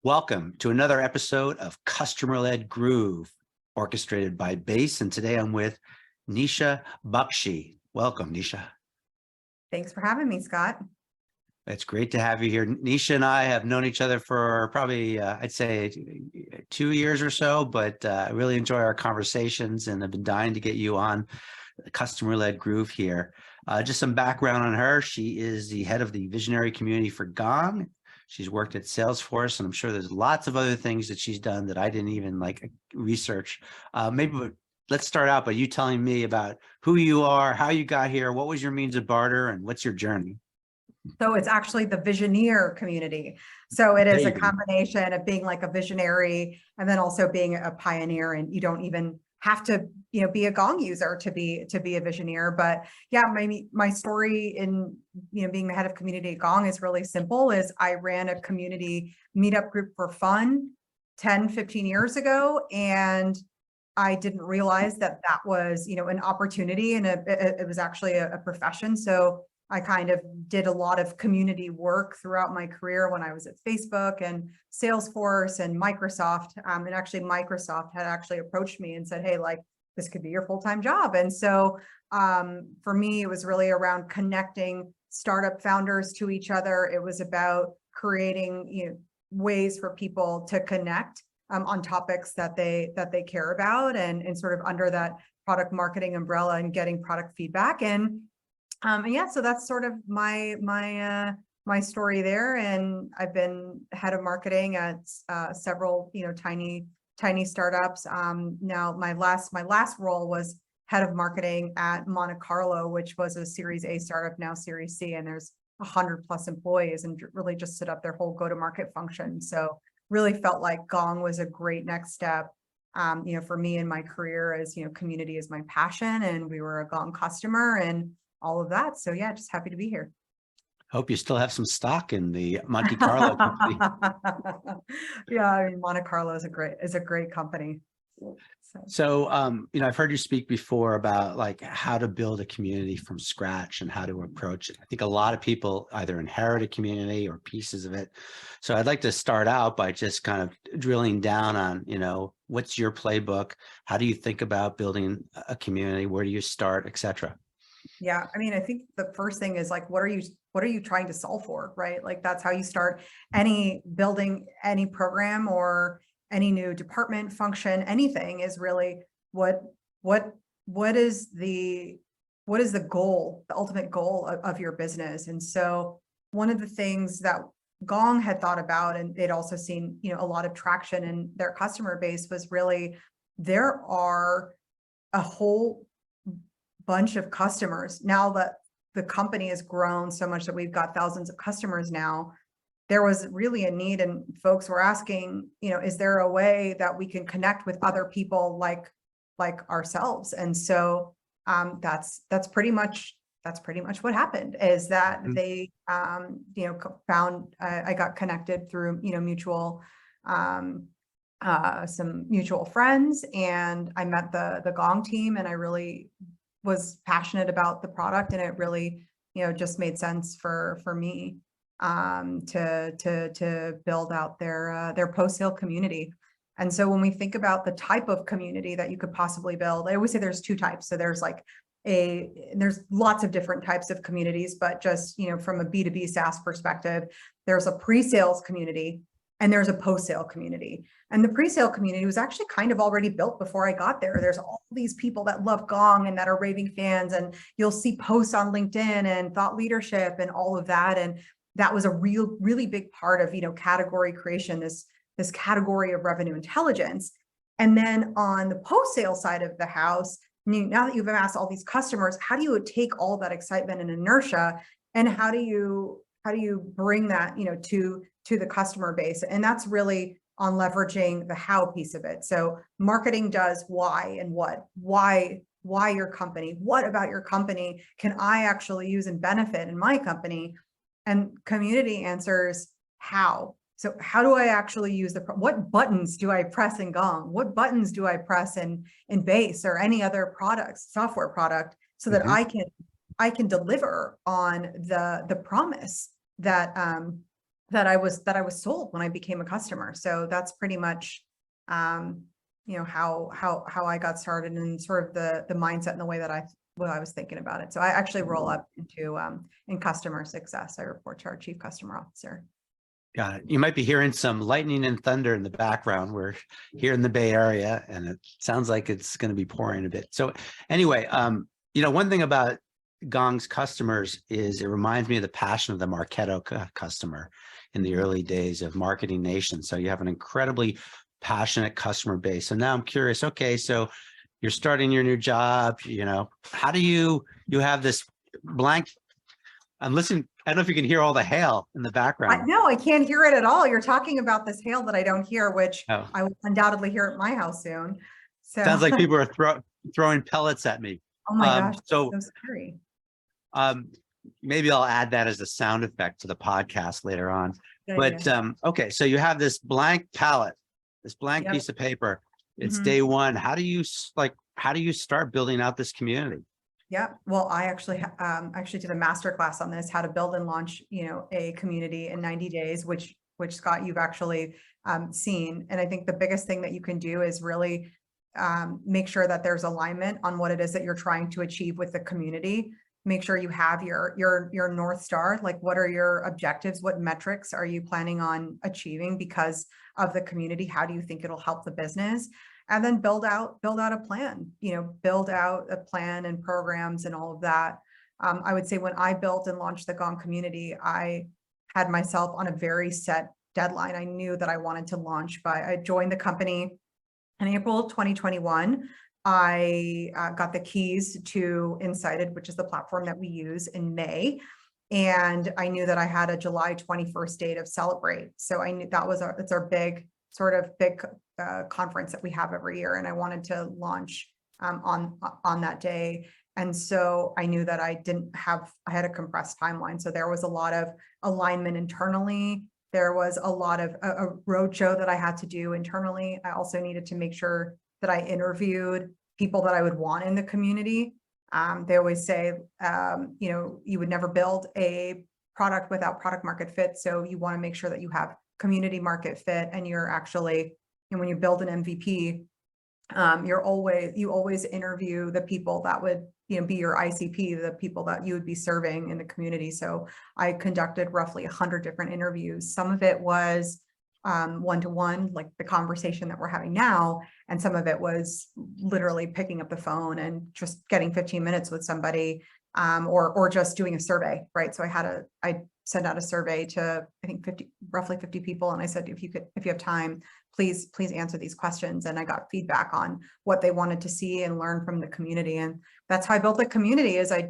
Welcome to another episode of Customer-Led Groove, orchestrated by Baxi. And today I'm with Nisha Baxi. Welcome, Nisha. Thanks for having me, Scott. It's great to have you here. Nisha and I have known each other for probably, I'd say 2 years or so, but I really enjoy our conversations and I've been dying to get you on Customer-Led Groove here. Just some background on her. She is the head of the visionary community for Gong. She's worked at Salesforce, and I'm sure there's lots of other things that she's done that I didn't even research. Maybe let's start out by you telling me about who you are, how you got here, what was your means of barter, and what's your journey? So it's actually the Visioneer community. So it is a combination of being like a visionary and then also being a pioneer, and you don't even have to, be a Gong user to be a Visioneer. But yeah, my story in, being the head of community at Gong is really simple. Is I ran a community meetup group for fun 10, 15 years ago. And I didn't realize that was, an opportunity, and it was actually a profession. So I kind of did a lot of community work throughout my career when I was at Facebook and Salesforce and Microsoft. And actually Microsoft had actually approached me and said, hey, this could be your full-time job. And so for me, it was really around connecting startup founders to each other. It was about creating, ways for people to connect on topics that they care about, and sort of under that product marketing umbrella and getting product feedback. And yeah, so that's sort of my story there. And I've been head of marketing at several, tiny startups. Now my last role was head of marketing at Monte Carlo, which was a Series A startup, now Series C, and there's 100+ employees, and really just set up their whole go-to-market function. So really felt like Gong was a great next step. For me in my career, as community is my passion, and we were a Gong customer and all of that. So yeah, just happy to be here. Hope you still have some stock in the Monte Carlo company. Yeah, I mean, Monte Carlo is a great company. So, I've heard you speak before about how to build a community from scratch and how to approach it. I think a lot of people either inherit a community or pieces of it. So I'd like to start out by just kind of drilling down on, what's your playbook? How do you think about building a community? Where do you start, et cetera? Yeah, I mean, I think the first thing is what are you trying to solve for, right? That's how you start building any program or any new department function. Anything is really what is the goal, the ultimate goal of your business. And so one of the things that Gong had thought about, and they'd also seen, a lot of traction in their customer base, was really there are a whole bunch of customers now that the company has grown so much that we've got thousands of customers now. There was really a need, and folks were asking, is there a way that we can connect with other people like ourselves? And so that's pretty much what happened, is that they found I got connected through mutual some mutual friends, and I met the Gong team, and I really was passionate about the product, and it really just made sense for me to build out their post-sale community. And so when we think about the type of community that you could possibly build, I always say there's two types. So there's there's lots of different types of communities, but just from a B2B SaaS perspective, there's a pre-sales community and there's a post-sale community. And the pre-sale community was actually kind of already built before I got there. There's all these people that love Gong and that are raving fans, and you'll see posts on LinkedIn and thought leadership and all of that. And that was a really big part of, category creation, this category of revenue intelligence. And then on the post-sale side of the house, now that you've amassed all these customers, how do you take all that excitement and inertia, and how do you bring that, to the customer base? And that's really on leveraging the how piece of it. So marketing does why and what, why your company, what about your company can I actually use and benefit in my company? And community answers how. So how do I actually use what buttons do I press in Gong? What buttons do I press in Base or any other software product, so that I can deliver on the promise that that I was sold when I became a customer. So that's pretty much, how I got started, and sort of the mindset and the way that I was thinking about it. So I actually roll up into in customer success. I report to our chief customer officer. Got it. You might be hearing some lightning and thunder in the background. We're here in the Bay Area, and it sounds like it's going to be pouring a bit. So anyway, one thing about Gong's customers is it reminds me of the passion of the Marketo customer in the early days of Marketing Nation. So you have an incredibly passionate customer base. So now I'm curious, okay, so you're starting your new job, how do you have this blank, I'm listening, I don't know if you can hear all the hail in the background. No, I can't hear it at all. You're talking about this hail that I don't hear, which Oh. I will undoubtedly hear at my house soon. So Sounds like people are throwing pellets at me. Oh my gosh, so scary. Maybe I'll add that as a sound effect to the podcast later on. Good But idea. okay, so you have this blank palette, this blank piece of paper. It's day one. How do you start building out this community? Yeah, well, I actually did a masterclass on this, how to build and launch, a community in 90 days, which Scott, you've actually seen. And I think the biggest thing that you can do is really make sure that there's alignment on what it is that you're trying to achieve with the community. Make sure you have your North Star, like what are your objectives? What metrics are you planning on achieving because of the community? How do you think it'll help the business? And then build out a plan, build out a plan and programs and all of that. I would say when I built and launched the Gong community, I had myself on a very set deadline. I knew that I wanted to launch I joined the company in April 2021. I got the keys to Incited, which is the platform that we use, in May. And I knew that I had a July 21st date of Celebrate. So I knew that was it's our big conference that we have every year. And I wanted to launch on that day. And so I knew that I had a compressed timeline. So there was a lot of alignment internally. There was a lot of a roadshow that I had to do internally. I also needed to make sure that I interviewed people that I would want in the community. They always say, you would never build a product without product market fit. So you want to make sure that you have community market fit, and you're actually, and when you build an MVP, you always interview the people that would, be your ICP, the people that you would be serving in the community. So I conducted roughly 100 different interviews. Some of it was one-to-one, like the conversation that we're having now. And some of it was literally picking up the phone and just getting 15 minutes with somebody, or just doing a survey, right? So I sent out a survey to, I think, roughly 50 people. And I said, if you have time, please answer these questions. And I got feedback on what they wanted to see and learn from the community. And that's how I built the community. Is I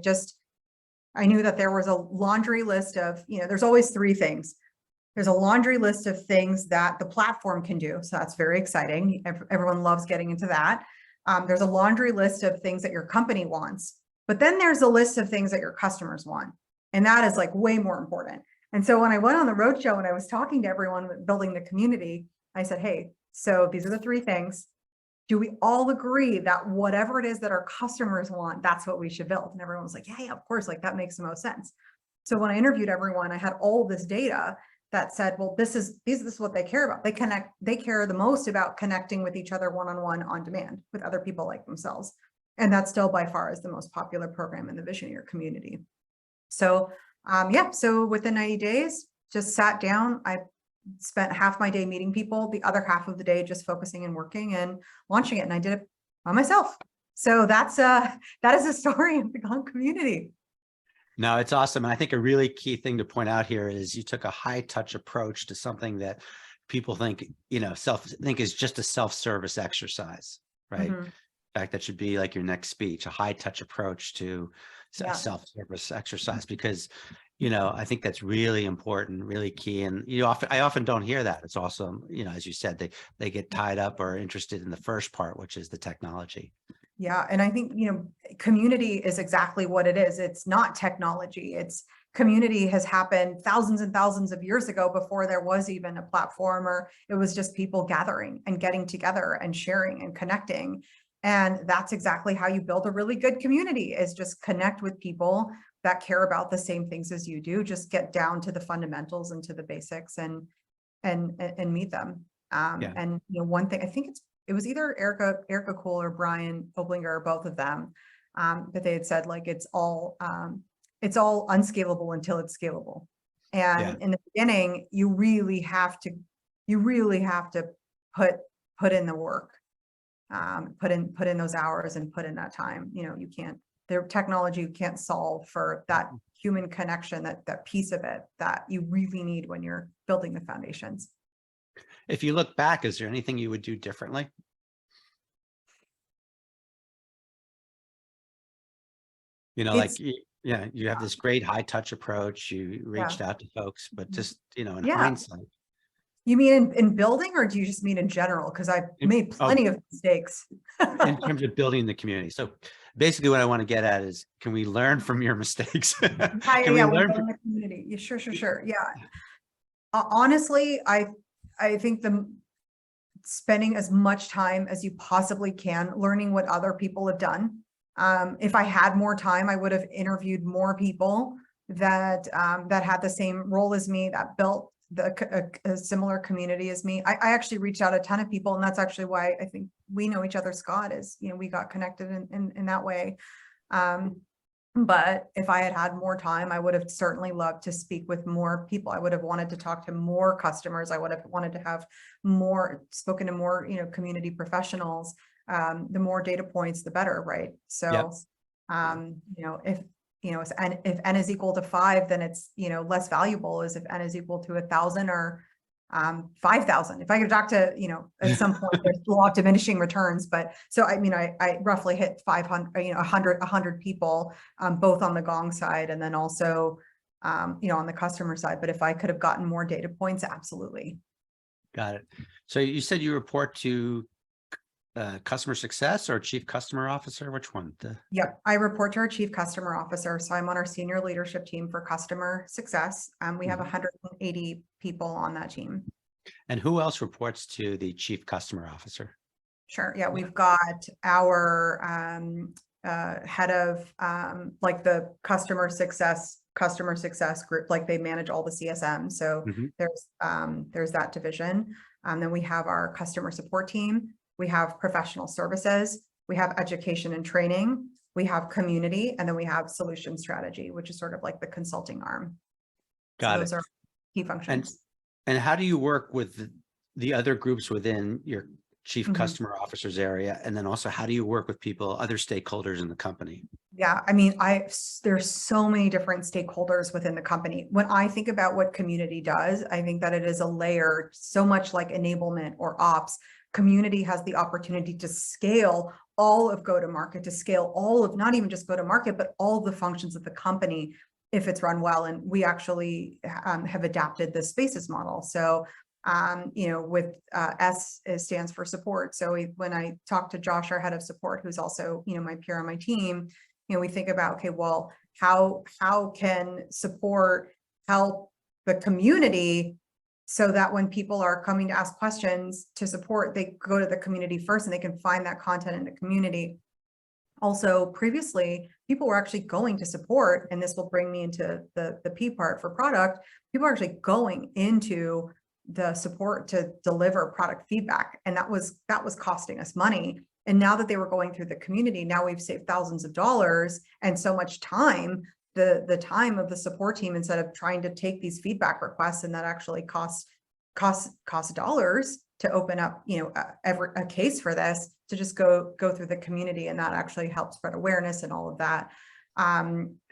knew that there was a laundry list of, there's always three things. There's a laundry list of things that the platform can do. So that's very exciting. Everyone loves getting into that. There's a laundry list of things that your company wants, but then there's a list of things that your customers want. And that is like way more important. And so when I went on the roadshow and I was talking to everyone building the community, I said, hey, so these are the three things. Do we all agree that whatever it is that our customers want, that's what we should build? And everyone was like, yeah, of course, like that makes the most sense. So when I interviewed everyone, I had all this data that said, well, this is what they care about. They care the most about connecting with each other one-on-one on demand with other people like themselves. And that still by far is the most popular program in the Visioneer community. So so within 90 days, just sat down. I spent half my day meeting people, the other half of the day just focusing and working and launching it. And I did it by myself. So that is a story of the Gong community. No, it's awesome. And I think a really key thing to point out here is you took a high touch approach to something that people think, think is just a self-service exercise, right? Mm-hmm. In fact, that should be like your next speech, a high touch approach to a self-service exercise, because, I think that's really important, really key. And I often don't hear that. It's also, as you said, they get tied up or interested in the first part, which is the technology. Yeah. And I think, community is exactly what it is. It's not technology. It's community has happened thousands and thousands of years ago before there was even a platform, or it was just people gathering and getting together and sharing and connecting. And that's exactly how you build a really good community, is just connect with people that care about the same things as you do, just get down to the fundamentals and to the basics and meet them. And one thing, I think it was either Erica Cole or Brian Oblinger, or both of them, that they had said, like, it's all unscalable until it's scalable. And in the beginning, you really have to put in the work, put in those hours and put in that time. You can't, the technology you can't solve for that human connection, that piece of it that you really need when you're building the foundations. If you look back, is there anything you would do differently? You have this great high touch approach. You reached out to folks, but just, in hindsight. You mean in building, or do you just mean in general? Because I've made plenty of mistakes. In terms of building the community. So basically what I want to get at is, can we learn from your mistakes? Can we learn from the community? Yeah, sure. Yeah. Honestly, I think spending as much time as you possibly can learning what other people have done. If I had more time, I would have interviewed more people that had the same role as me, that built a similar community as me. I actually reached out a ton of people, and that's actually why I think we know each other, Scott, is, we got connected in that way. But if I had more time, I would have certainly loved to speak with more people. I would have wanted to talk to more customers. I would have wanted to have spoken to more, community professionals. The more data points, the better, right? So, if n is equal to 5, then it's, less valuable as if n is equal to 1,000 or 5,000. If I could talk to, at some point, there's law of diminishing returns. But so, I roughly hit 500, 100 people, both on the Gong side and then also, on the customer side. But if I could have gotten more data points, absolutely. Got it. So you said you report to customer success or chief customer officer? Which one? Yep, I report to our chief customer officer. So I'm on our senior leadership team for customer success. We have 180 people on that team. And who else reports to the chief customer officer? Sure. Yeah, we've got our head of like the customer success group, like they manage all the CSM. So there's that division. Then we have our customer support team. We have professional services, we have education and training, we have community, and then we have solution strategy, which is sort of like the consulting arm. Got it. Those are key functions. And how do you work with the other groups within your chief customer officer's area? And then also, how do you work with other stakeholders in the company? Yeah, there's so many different stakeholders within the company. When I think about what community does, I think that it is a layer, so much like enablement or ops. Community has the opportunity to scale all of go-to-market, to scale all of, not even just go-to-market, but all the functions of the company if it's run well. And we actually have adapted the spaces model. So, with S, it stands for support. So when I talk to Josh, our head of support, who's also, my peer on my team, we think about, okay, well, how can support help the community so that when people are coming to ask questions to support, they go to the community first and they can find that content in the community. Also, previously, people were actually going to support, and this will bring me into the P part for product. People are actually going into the support to deliver product feedback. And that was costing us money. And now that they were going through the community, now we've saved thousands of dollars and so much time. The time of the support team, instead of trying to take these feedback requests, and that actually costs dollars to open up, a case for this, to just go through the community, and that actually helps spread awareness and all of that.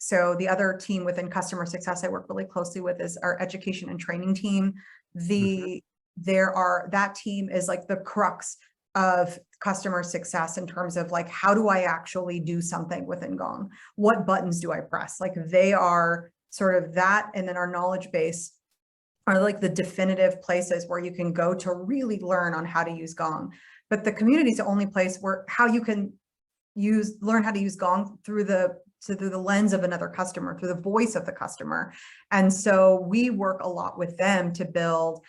So the other team within customer success I work really closely with is our education and training team. That team is like the crux of customer success in terms of like, how do I actually do something within Gong? What buttons do I press? Like, they are sort of that. And then our knowledge base are like the definitive places where you can go to really learn on how to use Gong. But the community is the only place where how you can learn how to use Gong through the lens of another customer, through the voice of the customer. And so we work a lot with them to build.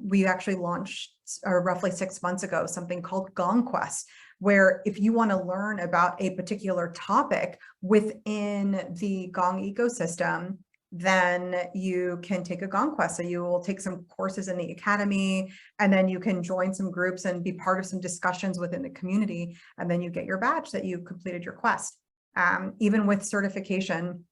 We actually launched roughly 6 months ago something called Gong Quest, where if you want to learn about a particular topic within the Gong ecosystem, then you can take a Gong Quest. So you will take some courses in the academy, and then you can join some groups and be part of some discussions within the community. And then you get your badge that you completed your quest. Even with certification,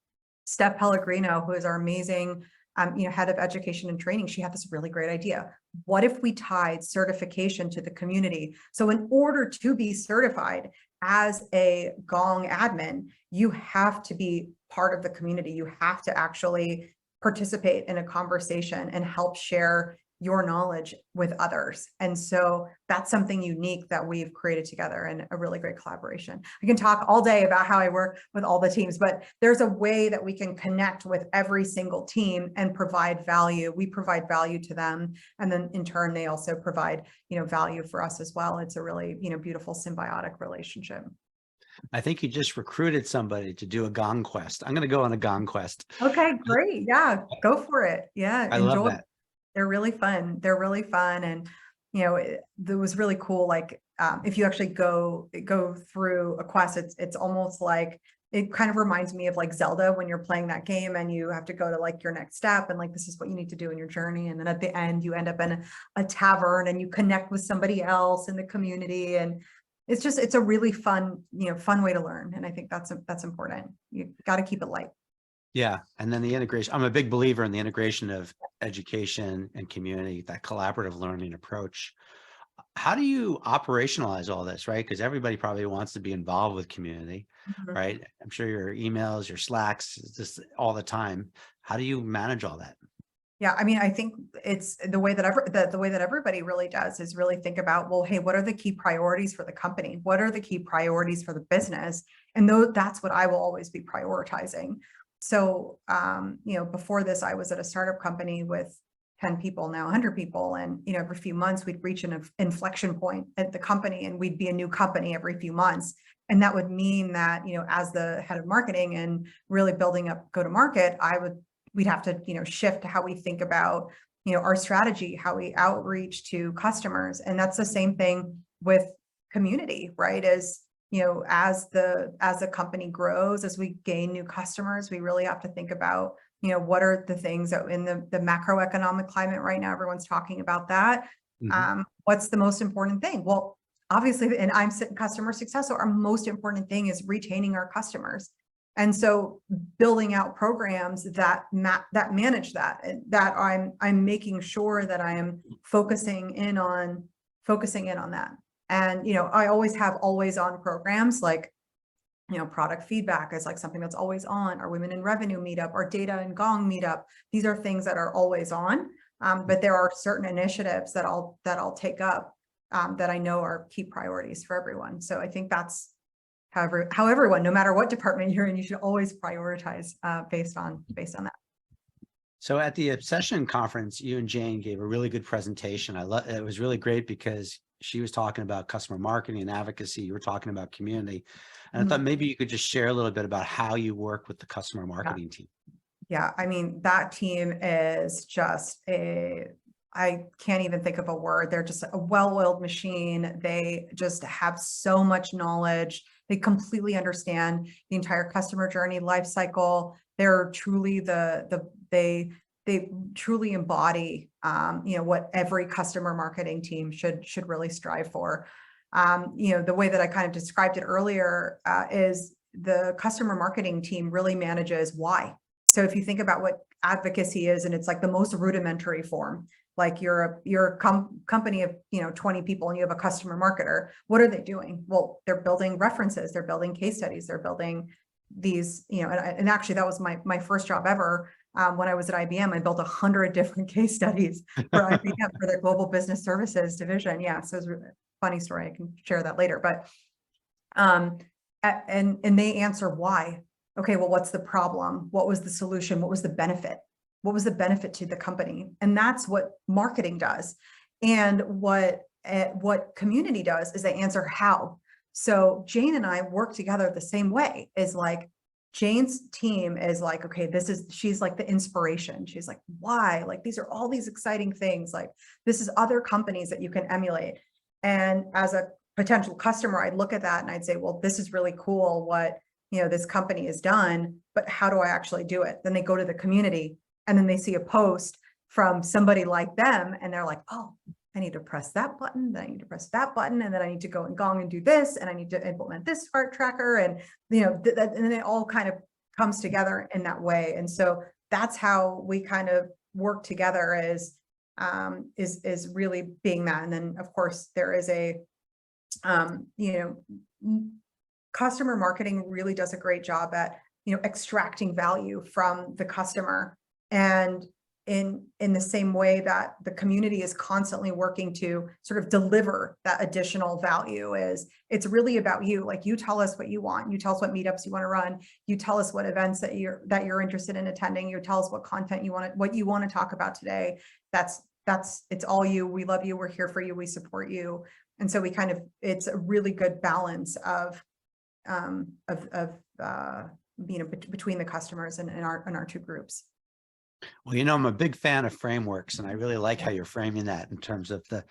Steph Pellegrino, who is our amazing head of education and training, she had this really great idea. What if we tied certification to the community? So in order to be certified as a Gong admin, you have to be part of the community. You have to actually participate in a conversation and help share your knowledge with others. And so that's something unique that we've created together, and a really great collaboration. I can talk all day about how I work with all the teams, but there's a way that we can connect with every single team and provide value. We provide value to them, and then in turn, they also provide, value for us as well. It's a really, beautiful symbiotic relationship. I think you just recruited somebody to do a Gong Quest. I'm going to go on a Gong Quest. Okay, great. Yeah, go for it. Yeah, I enjoy. love that. They're really fun. They're really fun. And, it was really cool. Like, if you actually go through a quest, it's almost like, it kind of reminds me of like Zelda when you're playing that game and you have to go to like your next step, and like, this is what you need to do in your journey. And then at the end, you end up in a tavern and you connect with somebody else in the community. And it's a really fun, fun way to learn. And I think that's important. You got to keep it light. Yeah. And then the integration, I'm a big believer in the integration of education and community, that collaborative learning approach. How do you operationalize all this, right? Because everybody probably wants to be involved with community, right? I'm sure your emails, your Slacks, just all the time. How do you manage all that? Yeah, I mean, I think it's the way that the way that everybody really does is really think about, well, hey, what are the key priorities for the company? What are the key priorities for the business? And that's what I will always be prioritizing. So, before this, I was at a startup company with 10 people, now 100 people. And, every few months we'd reach an inflection point at the company, and we'd be a new company every few months. And that would mean that, as the head of marketing and really building up go-to-market, we'd have to, shift how we think about, our strategy, how we outreach to customers. And that's the same thing with community, right? As the company grows, as we gain new customers, we really have to think about, what are the things that in the macroeconomic climate right now, everyone's talking about that. What's the most important thing? Well, obviously, and I'm customer success, so our most important thing is retaining our customers. And so building out programs that manage that I'm making sure that I am focusing in on that. And, I always have always on programs like, product feedback is like something that's always on. Our Women in Revenue meetup, our Data and Gong meetup. These are things that are always on. But there are certain initiatives that I'll take up that I know are key priorities for everyone. So I think that's how everyone, no matter what department you're in, you should always prioritize based on that. So at the Obsession conference, you and Jane gave a really good presentation. It was really great because she was talking about customer marketing and advocacy. You were talking about community. And I thought maybe you could just share a little bit about how you work with the customer marketing team. Yeah, I mean, that team is just I can't even think of a word. They're just a well-oiled machine. They just have so much knowledge. They completely understand the entire customer journey life cycle. They're truly they truly embody what every customer marketing team should really strive for. The way that I kind of described it earlier is the customer marketing team really manages why. So if you think about what advocacy is, and it's like the most rudimentary form, like you're a company of 20 people and you have a customer marketer. What are they doing? Well, they're building references, they're building case studies, they're building these, and actually that was my first job ever. When I was at IBM, I built 100 different case studies for IBM for their global business services division. Yeah, so it's a funny story. I can share that later. But and they answer why. Okay, well, what's the problem? What was the solution? What was the benefit? What was the benefit to the company? And that's what marketing does. And what community does is they answer how. So Jane and I work together the same way. Is like Jane's team is like, okay, she's like the inspiration. She's like, why? Like, these are all these exciting things. Like, this is other companies that you can emulate. And as a potential customer, I'd look at that and I'd say, well, this is really cool what, this company has done, but how do I actually do it? Then they go to the community and then they see a post from somebody like them and they're like, oh, I need to press that button, then I need to press that button, and then I need to go in Gong and do this, and I need to implement this heart tracker, and and then it all kind of comes together in that way. And so that's how we kind of work together is really being that. And then of course there is a customer marketing really does a great job at extracting value from the customer, and in the same way that the community is constantly working to sort of deliver that additional value. It's really about you. Like, you tell us what you want, you tell us what meetups you want to run, you tell us what events that you're interested in attending, you tell us what content what you want to talk about today. It's all you. We love you, we're here for you, we support you. And so it's a really good balance of between the customers and our two groups. Well, I'm a big fan of frameworks, and I really like how you're framing that in terms of the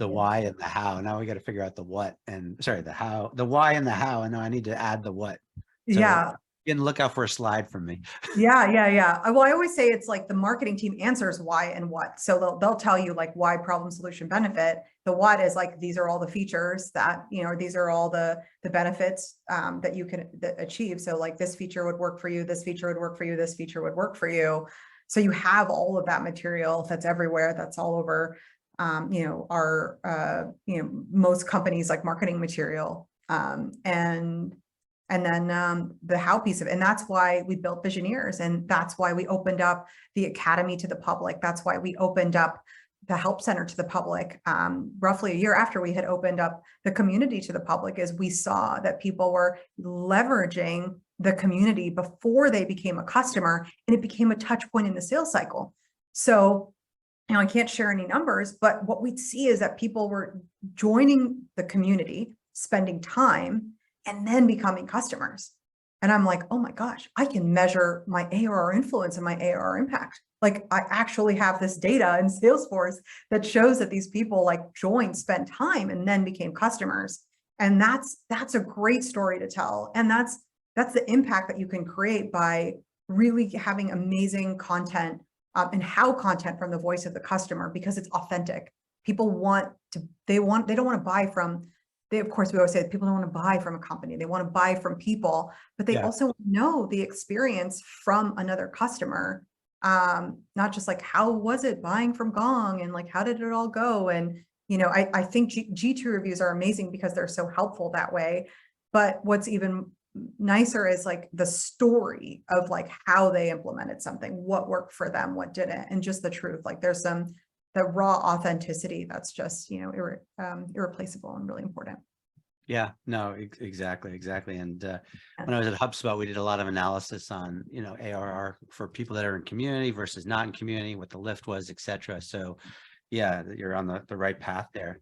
why and the how. Now we got to figure out the what and the how, the why and the how. And now I need to add the what. So yeah. you can look out for a slide from me. Yeah. Well, I always say it's like the marketing team answers why and what. So they'll tell you like why, problem, solution, benefit. The what is like, these are all the features that, these are all the benefits that you can achieve. So like, this feature would work for you, this feature would work for you, this feature would work for you. So you have all of that material that's everywhere, that's all over, our, most companies like marketing material. And then the how piece of it. And that's why we built Visioneers. And that's why we opened up the academy to the public. That's why we opened up the help center to the public. Roughly a year after we had opened up the community to the public, is we saw that people were leveraging the community before they became a customer, and it became a touch point in the sales cycle. So, I can't share any numbers, but what we'd see is that people were joining the community, spending time, and then becoming customers. And I'm like, oh my gosh, I can measure my ARR influence and my ARR impact. Like, I actually have this data in Salesforce that shows that these people like joined, spent time, and then became customers. And that's a great story to tell. And that's the impact that you can create by really having amazing content and how content from the voice of the customer, because it's authentic. People they don't want to buy from, of course, we always say that people don't want to buy from a company. They want to buy from people, but they also know the experience from another customer. Not just like, how was it buying from Gong, and like, how did it all go? And, I think G2 reviews are amazing because they're so helpful that way. But what's even nicer is like the story of like how they implemented something, what worked for them, what didn't, and just the truth. Like, there's the raw authenticity that's just, irreplaceable and really important. Yeah, no, exactly. And when I was at HubSpot, we did a lot of analysis on, ARR for people that are in community versus not in community, what the lift was, et cetera. So yeah, you're on the right path there.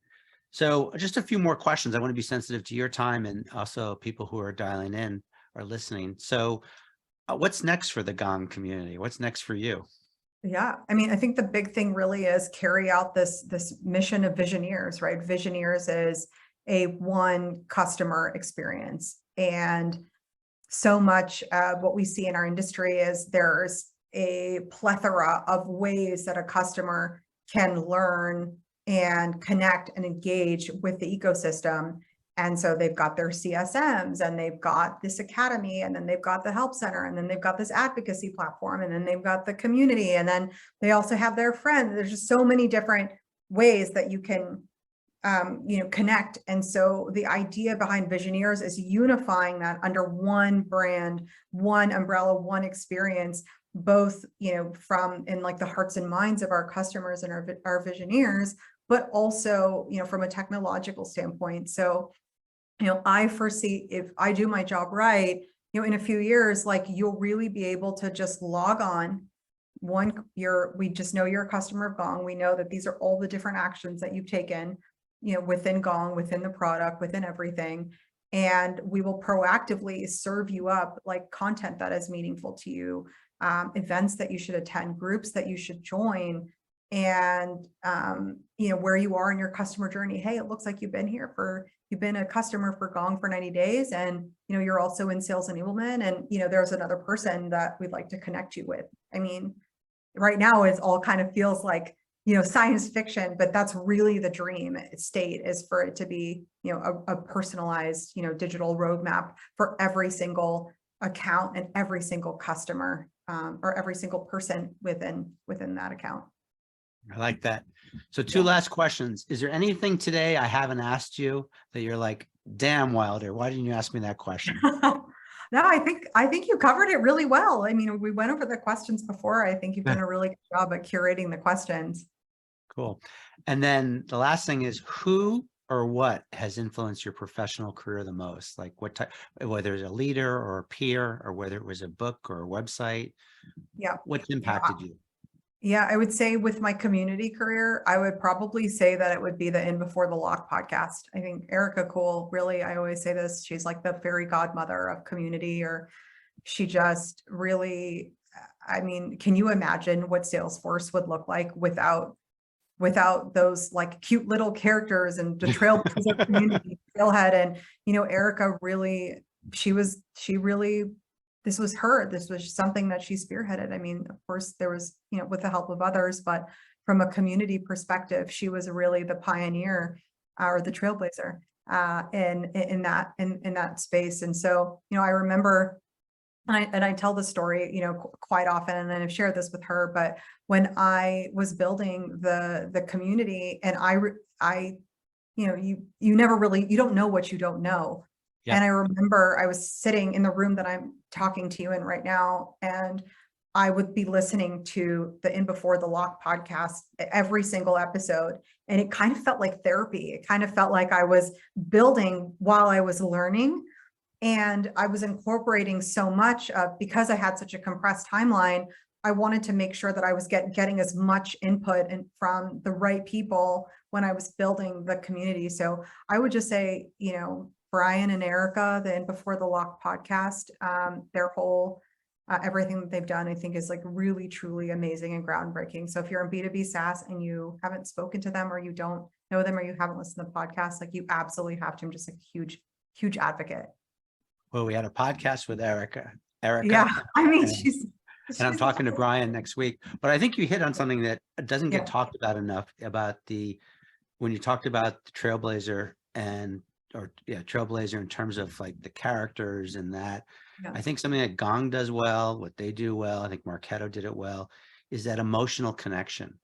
So just a few more questions. I want to be sensitive to your time, and also people who are dialing in or listening. So what's next for the Gong community? What's next for you? Yeah, I mean, I think the big thing really is carry out this mission of Visioneers, right? Visioneers is a one customer experience. And so much what we see in our industry is there's a plethora of ways that a customer can learn and connect and engage with the ecosystem. And so they've got their CSMs, and they've got this academy, and then they've got the help center, and then they've got this advocacy platform, and then they've got the community, and then they also have their friends. There's just so many different ways that you can connect. And so the idea behind Visioneers is unifying that under one brand, one umbrella, one experience, both, from in like the hearts and minds of our customers and our Visioneers, but also, from a technological standpoint. So, I foresee, if I do my job right, in a few years, like, you'll really be able to just log on. We just know you're a customer of Gong. We know that these are all the different actions that you've taken, within Gong, within the product, within everything. And we will proactively serve you up like content that is meaningful to you, events that you should attend, groups that you should join. and, where you are in your customer journey. Hey, it looks like you've been a customer for Gong for 90 days, and, you're also in sales enablement, and, there's another person that we'd like to connect you with. I mean, right now it's all kind of feels like, science fiction, but that's really the dream state, is for it to be, a personalized, digital roadmap for every single account and every single customer, or every single person within that account. I like that. So two last questions. Is there anything today I haven't asked you that you're like, damn, Wilder, why didn't you ask me that question? No, I think you covered it really well. I mean, we went over the questions before. I think you've done a really good job at curating the questions. Cool. And then the last thing is, who or what has influenced your professional career the most? Like what type, whether it's a leader or a peer, or whether it was a book or a website, Yeah. what's impacted you? Yeah, I would say with my community career, I would probably say that it would be the In Before the Lock podcast. I think Erica Cool, really, I always say this, she's like the fairy godmother of community, or she just really, I mean, can you imagine what Salesforce would look like without those like cute little characters and the Trailblazer community, Trailhead, and, Erica really, she really, this was something that she spearheaded. I mean, of course there was, with the help of others, but from a community perspective, she was really the pioneer, or the trailblazer, in that space. And so, I remember, and I tell the story, quite often, and I've shared this with her, but when I was building the community, and you never really, you don't know what you don't know. Yep. And I remember I was sitting in the room that I'm talking to you in right now, and I would be listening to the In Before the Lock podcast, every single episode. And it kind of felt like therapy. It kind of felt like I was building while I was learning. And I was incorporating so much of, because I had such a compressed timeline, I wanted to make sure that I was getting as much input and from the right people when I was building the community. So I would just say, Brian and Erica, the In Before the Lock podcast, their whole, everything that they've done, I think is like really, truly amazing and groundbreaking. So if you're in B2B SaaS and you haven't spoken to them, or you don't know them, or you haven't listened to the podcast, like you absolutely have to. I'm just a huge, huge advocate. Well, we had a podcast with Erica. Yeah, I mean, and I'm talking to Brian next week, but I think you hit on something that doesn't get talked about enough, about when you talked about the Trailblazer Trailblazer in terms of like the characters and that. I think something that Gong does well, what they do well, I think Marketo did it well, is that emotional connection,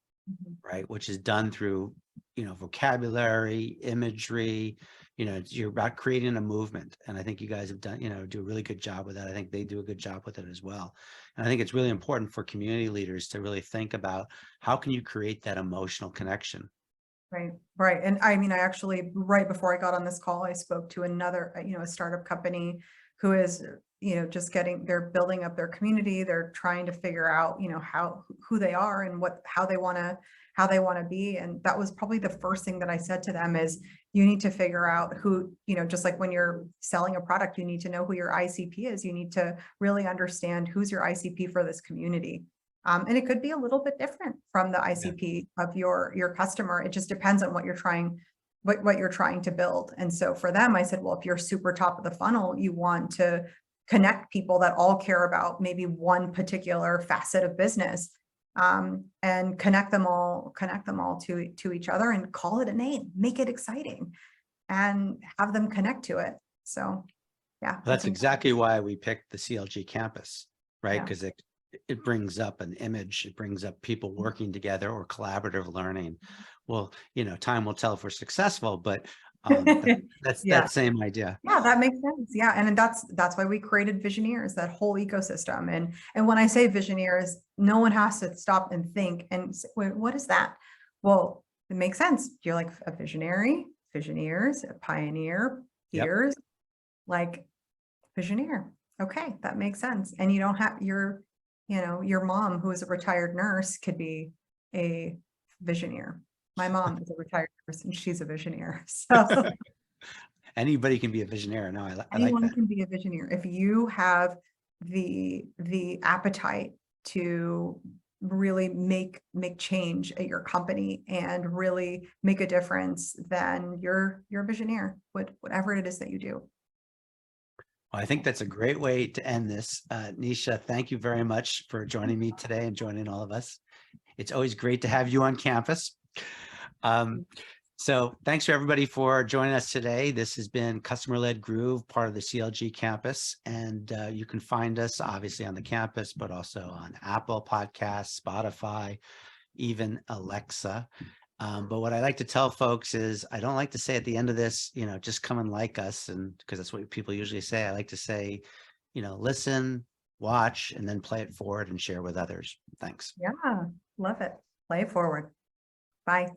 right? Which is done through, vocabulary, imagery, you're about creating a movement. And I think you guys have done, do a really good job with that. I think they do a good job with it as well. And I think it's really important for community leaders to really think about, how can you create that emotional connection? Right. And I mean, I actually, right before I got on this call, I spoke to another, a startup company who is, just they're building up their community. They're trying to figure out, who they are and how they want to be. And that was probably the first thing that I said to them is, you need to figure out who, just like when you're selling a product, you need to know who your ICP is. You need to really understand who's your ICP for this community. And it could be a little bit different from the ICP of your customer. It just depends on what you're trying to build. And so for them, I said, well, if you're super top of the funnel, you want to connect people that all care about maybe one particular facet of business, and connect them all to each other, and call it a name, make it exciting, and have them connect to it. So yeah, that's exactly why we picked the CLG campus, right? Because it brings up an image, it brings up people working together or collaborative learning. Well, time will tell if we're successful, but that's that same idea. Yeah, that makes sense. Yeah. And that's why we created Visioneers, that whole ecosystem. And when I say Visioneers, no one has to stop and think and say, wait, what is that? Well, it makes sense. You're like a visionary, Visioneers, a pioneer, peers, like Visioneer. Okay, that makes sense. And you don't have your mom, who is a retired nurse, could be a Visioneer. My mom is a retired nurse and she's a Visioneer. So anybody can be a Visioneer. No, anyone like that. Can be a Visioneer if you have the appetite to really make change at your company and really make a difference, then you're a visioneer, whatever it is that you do. Well, I think that's a great way to end this. Nisha, thank you very much for joining me today and joining all of us. It's always great to have you on campus. So thanks for everybody for joining us today. This has been Customer-Led Groove, part of the CLG campus. And you can find us obviously on the campus, but also on Apple Podcasts, Spotify, even Alexa. But what I like to tell folks is I don't like to say at the end of this, just come and like us, and because that's what people usually say. I like to say, listen, watch, and then play it forward and share with others. Thanks. Yeah, love it. Play it forward. Bye.